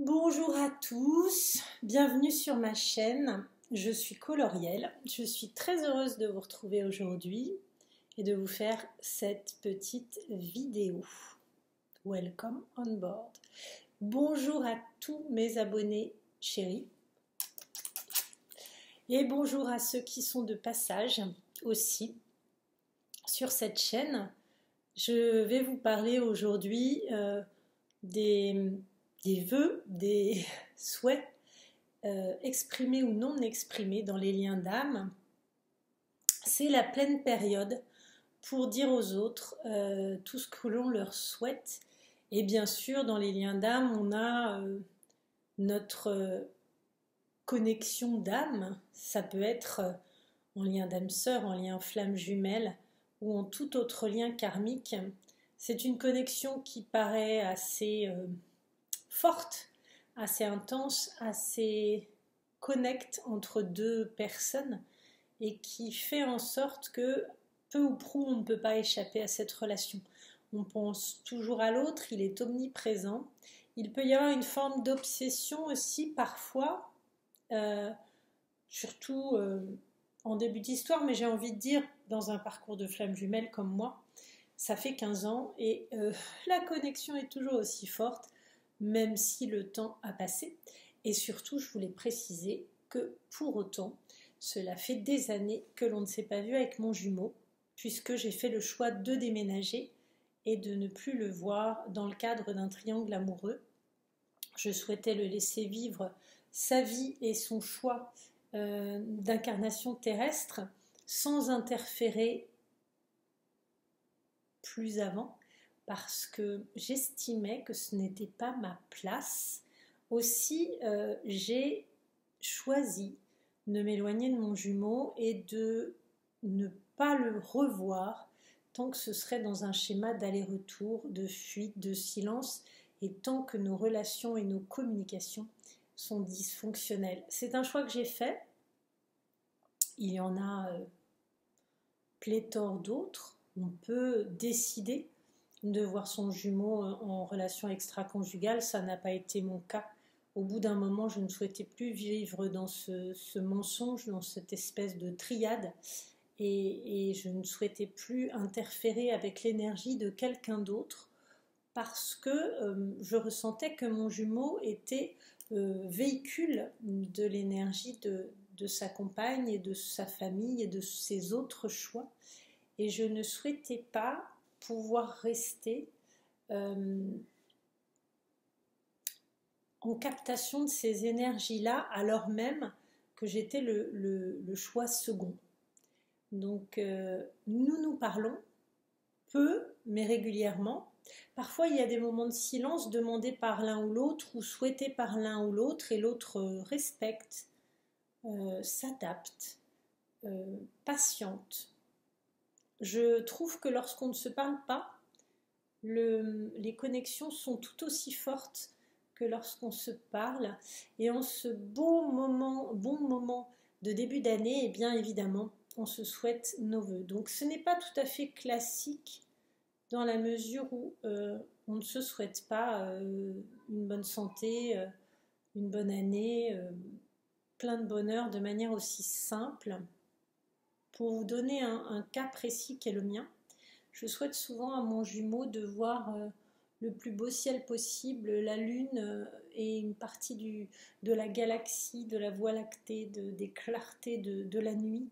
Bonjour à tous, bienvenue sur ma chaîne, je suis Colorielle, je suis très heureuse de vous retrouver aujourd'hui et de vous faire cette petite vidéo. Welcome on board. Bonjour à tous mes abonnés chéris et bonjour à ceux qui sont de passage aussi sur cette chaîne. Je vais vous parler aujourd'hui des vœux, des souhaits exprimés ou non exprimés dans les liens d'âme. C'est la pleine période pour dire aux autres tout ce que l'on leur souhaite. Et bien sûr, dans les liens d'âme, on a notre connexion d'âme. Ça peut être en lien d'âme sœur, en lien flamme jumelle ou en tout autre lien karmique. C'est une connexion qui paraît assez forte, assez intense, assez connecte entre deux personnes et qui fait en sorte que peu ou prou on ne peut pas échapper à cette relation. On pense toujours à l'autre, il est omniprésent. Il peut y avoir une forme d'obsession aussi parfois, surtout en début d'histoire, mais j'ai envie de dire dans un parcours de flamme jumelle comme moi, ça fait 15 ans et la connexion est toujours aussi forte, même si le temps a passé. Et surtout, je voulais préciser que pour autant, cela fait des années que l'on ne s'est pas vu avec mon jumeau, puisque j'ai fait le choix de déménager et de ne plus le voir dans le cadre d'un triangle amoureux. Je souhaitais le laisser vivre sa vie et son choix d'incarnation terrestre sans interférer plus avant, parce que j'estimais que ce n'était pas ma place. Aussi, j'ai choisi de m'éloigner de mon jumeau et de ne pas le revoir tant que ce serait dans un schéma d'aller-retour, de fuite, de silence, et tant que nos relations et nos communications sont dysfonctionnelles. C'est un choix que j'ai fait. Il y en a pléthore d'autres. On peut décider de voir son jumeau en relation extra-conjugale, ça n'a pas été mon cas. Au bout d'un moment, je ne souhaitais plus vivre dans ce mensonge, dans cette espèce de triade, et je ne souhaitais plus interférer avec l'énergie de quelqu'un d'autre, parce que je ressentais que mon jumeau était véhicule de l'énergie de sa compagne et de sa famille et de ses autres choix, et je ne souhaitais pas pouvoir rester en captation de ces énergies-là, alors même que j'étais le choix second. Donc, nous parlons peu, mais régulièrement. Parfois, il y a des moments de silence demandés par l'un ou l'autre, ou souhaités par l'un ou l'autre, et l'autre respecte, s'adapte, patiente. Je trouve que lorsqu'on ne se parle pas, les connexions sont tout aussi fortes que lorsqu'on se parle. Et en ce bon moment de début d'année, et bien évidemment, on se souhaite nos vœux. Donc ce n'est pas tout à fait classique dans la mesure où on ne se souhaite pas une bonne santé, une bonne année, plein de bonheur de manière aussi simple. Pour vous donner un cas précis qui est le mien, je souhaite souvent à mon jumeau de voir le plus beau ciel possible, la lune et une partie de la galaxie, de la voie lactée, des clartés de la nuit,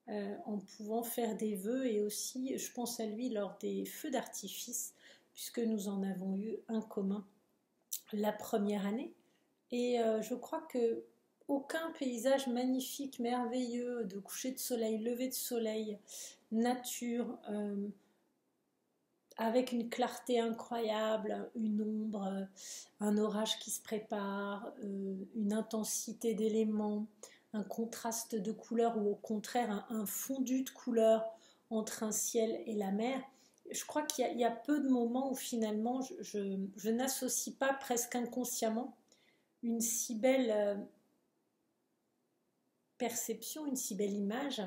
en pouvant faire des vœux. Et aussi, je pense à lui lors des feux d'artifice, puisque nous en avons eu un commun la première année. Et je crois que aucun paysage magnifique, merveilleux, de coucher de soleil, lever de soleil, nature, avec une clarté incroyable, une ombre, un orage qui se prépare, une intensité d'éléments, un contraste de couleurs ou au contraire un fondu de couleurs entre un ciel et la mer. Je crois qu'il y a peu de moments où finalement je n'associe pas presque inconsciemment une si belle perception, une si belle image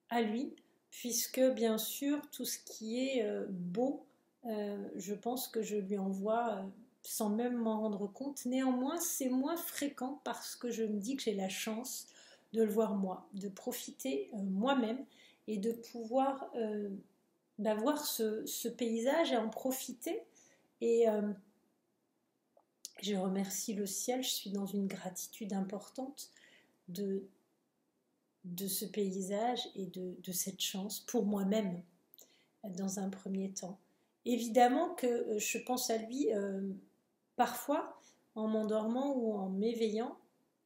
à lui, puisque bien sûr tout ce qui est beau, je pense que je lui envoie sans même m'en rendre compte. Néanmoins, c'est moins fréquent parce que je me dis que j'ai la chance de le voir moi, de profiter moi-même et de pouvoir d'avoir ce paysage et en profiter. Et je remercie le ciel, je suis dans une gratitude importante de ce paysage et de cette chance pour moi-même dans un premier temps. Évidemment que je pense à lui parfois en m'endormant ou en m'éveillant,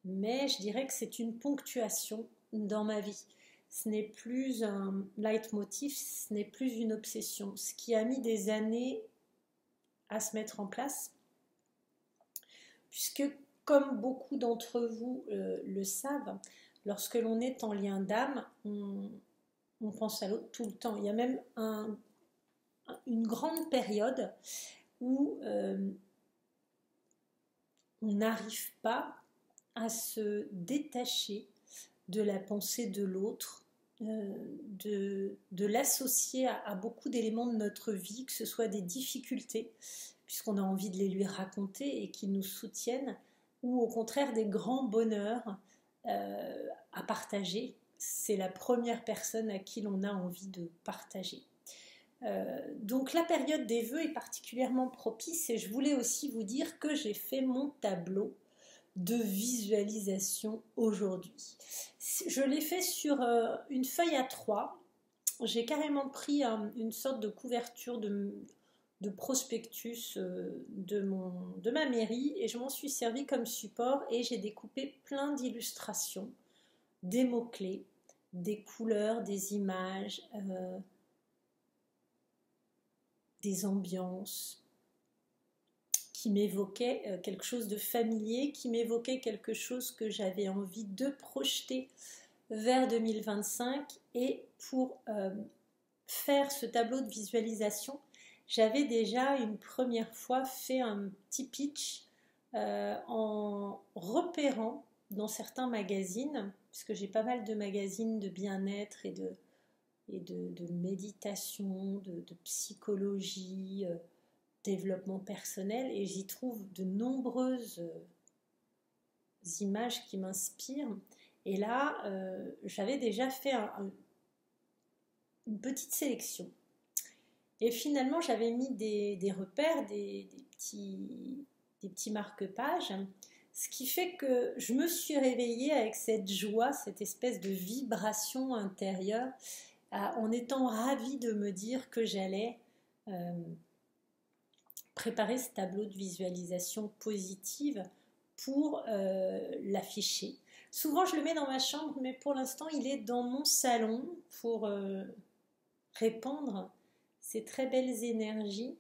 mais je dirais que c'est une ponctuation dans ma vie. Ce n'est plus un leitmotiv, ce n'est plus une obsession. Ce qui a mis des années à se mettre en place, puisque comme beaucoup d'entre vous le savent, lorsque l'on est en lien d'âme, on pense à l'autre tout le temps. Il y a même une grande période où on n'arrive pas à se détacher de la pensée de l'autre, de l'associer à beaucoup d'éléments de notre vie, que ce soit des difficultés, puisqu'on a envie de les lui raconter et qu'ils nous soutiennent, ou au contraire des grands bonheurs à partager. C'est la première personne à qui l'on a envie de partager. Donc la période des vœux est particulièrement propice et je voulais aussi vous dire que j'ai fait mon tableau de visualisation aujourd'hui. Je l'ai fait sur une feuille A3. J'ai carrément pris une sorte de couverture de prospectus de ma mairie et je m'en suis servi comme support et j'ai découpé plein d'illustrations, des mots-clés, des couleurs, des images, des ambiances qui m'évoquaient quelque chose de familier, qui m'évoquait quelque chose que j'avais envie de projeter vers 2025. Et pour faire ce tableau de visualisation, j'avais déjà une première fois fait un petit pitch en repérant dans certains magazines, puisque j'ai pas mal de magazines de bien-être et de méditation, de psychologie, développement personnel, et j'y trouve de nombreuses images qui m'inspirent. Et là, j'avais déjà fait une petite sélection. Et finalement, j'avais mis des repères, des petits marque-pages, ce qui fait que je me suis réveillée avec cette joie, cette espèce de vibration intérieure, en étant ravie de me dire que j'allais préparer ce tableau de visualisation positive pour l'afficher. Souvent, je le mets dans ma chambre, mais pour l'instant, il est dans mon salon pour répandre ces très belles énergies.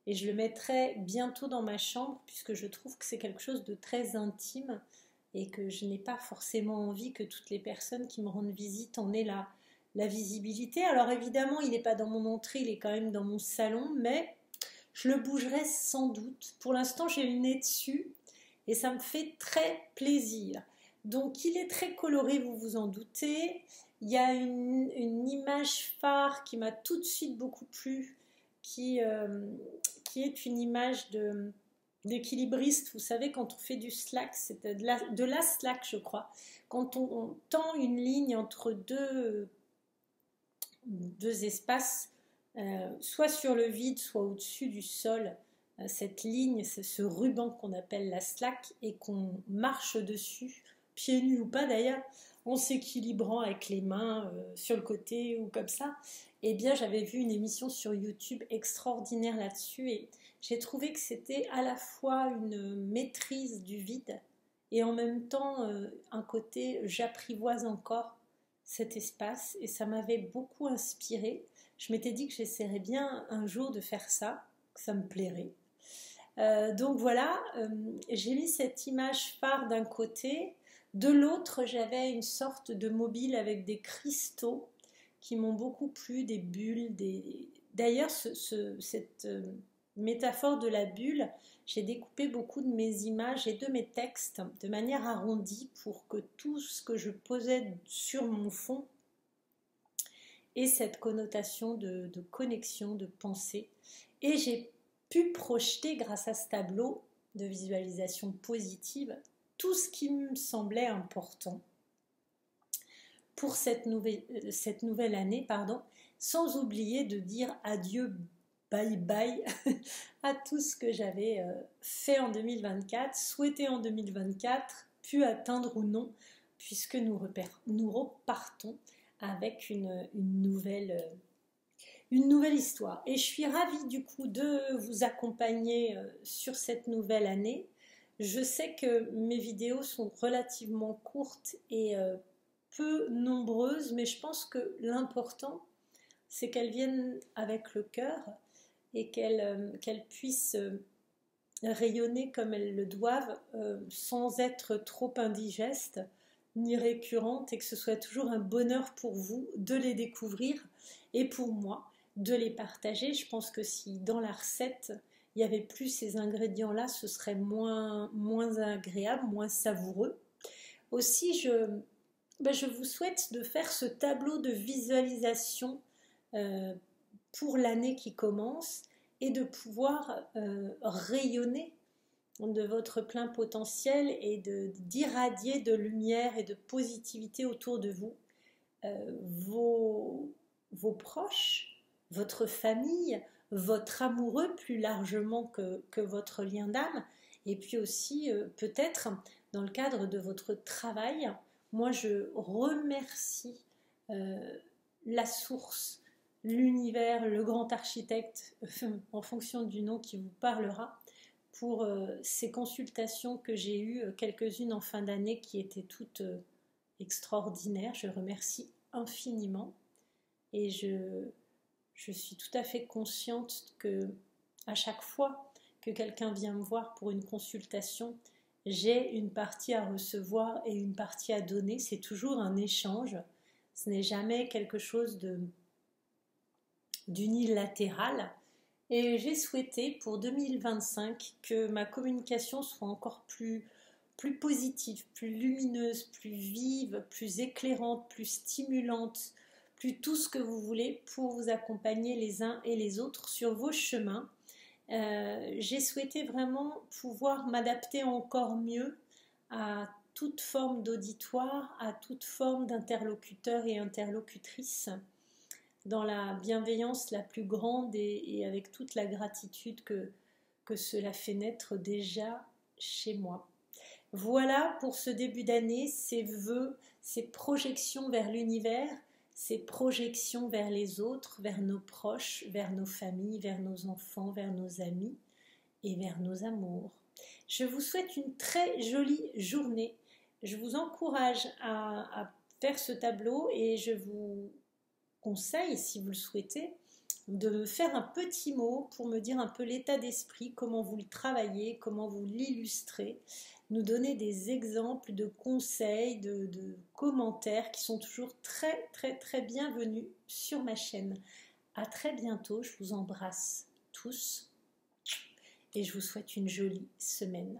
Et je le mettrai bientôt dans ma chambre, puisque je trouve que c'est quelque chose de très intime et que je n'ai pas forcément envie que toutes les personnes qui me rendent visite en aient la visibilité. Alors évidemment, il n'est pas dans mon entrée, il est quand même dans mon salon, mais je le bougerai sans doute. Pour l'instant, j'ai le nez dessus et ça me fait très plaisir. Donc, il est très coloré, vous vous en doutez. Il y a une image phare qui m'a tout de suite beaucoup plu, qui est une image d'équilibriste. Vous savez, quand on fait du slack, c'est de la slack, je crois. Quand on tend une ligne entre deux espaces, soit sur le vide, soit au-dessus du sol, cette ligne, c'est ce ruban qu'on appelle la slack et qu'on marche dessus, pieds nus ou pas d'ailleurs, en s'équilibrant avec les mains sur le côté ou comme ça. Eh bien, j'avais vu une émission sur YouTube extraordinaire là-dessus et j'ai trouvé que c'était à la fois une maîtrise du vide et en même temps un côté j'apprivoise encore cet espace et ça m'avait beaucoup inspiré. Je m'étais dit que j'essaierais bien un jour de faire ça, que ça me plairait. Donc voilà, j'ai mis cette image phare d'un côté. De l'autre, j'avais une sorte de mobile avec des cristaux qui m'ont beaucoup plu, des bulles. D'ailleurs, cette métaphore de la bulle, j'ai découpé beaucoup de mes images et de mes textes de manière arrondie pour que tout ce que je posais sur mon fond ait cette connotation de connexion, de pensée. Et j'ai pu projeter grâce à ce tableau de visualisation positive tout ce qui me semblait important pour cette nouvelle année, sans oublier de dire adieu, bye bye à tout ce que j'avais fait en 2024, souhaité en 2024, pu atteindre ou non, puisque nous repartons avec une nouvelle histoire. Et je suis ravie du coup de vous accompagner sur cette nouvelle année. Je sais que mes vidéos sont relativement courtes et peu nombreuses, mais je pense que l'important, c'est qu'elles viennent avec le cœur et qu'elles puissent rayonner comme elles le doivent, sans être trop indigestes ni récurrentes, et que ce soit toujours un bonheur pour vous de les découvrir et pour moi de les partager. Je pense que si dans la recette il n'y avait plus ces ingrédients-là, ce serait moins agréable, moins savoureux. Aussi, je vous souhaite de faire ce tableau de visualisation pour l'année qui commence et de pouvoir rayonner de votre plein potentiel et d'irradier de lumière et de positivité autour de vous, vos proches, votre famille, votre amoureux plus largement que votre lien d'âme, et puis aussi peut-être dans le cadre de votre travail. Moi je remercie la source, l'univers, le grand architecte, en fonction du nom qui vous parlera, pour ces consultations que j'ai eues, quelques-unes en fin d'année qui étaient toutes extraordinaires. Je remercie infiniment et je suis tout à fait consciente que à chaque fois que quelqu'un vient me voir pour une consultation, j'ai une partie à recevoir et une partie à donner. C'est toujours un échange, ce n'est jamais quelque chose d'unilatéral. Et j'ai souhaité pour 2025 que ma communication soit encore plus positive, plus lumineuse, plus vive, plus éclairante, plus stimulante, plus tout ce que vous voulez pour vous accompagner les uns et les autres sur vos chemins. J'ai souhaité vraiment pouvoir m'adapter encore mieux à toute forme d'auditoire, à toute forme d'interlocuteur et interlocutrice, dans la bienveillance la plus grande et avec toute la gratitude que cela fait naître déjà chez moi. Voilà pour ce début d'année, ces vœux, ces projections vers l'univers, ces projections vers les autres, vers nos proches, vers nos familles, vers nos enfants, vers nos amis et vers nos amours. Je vous souhaite une très jolie journée. Je vous encourage à faire ce tableau et je vous conseille, si vous le souhaitez, de me faire un petit mot pour me dire un peu l'état d'esprit, comment vous le travaillez, comment vous l'illustrez, nous donner des exemples de conseils, de commentaires qui sont toujours très très très bienvenus sur ma chaîne. À très bientôt, je vous embrasse tous et je vous souhaite une jolie semaine.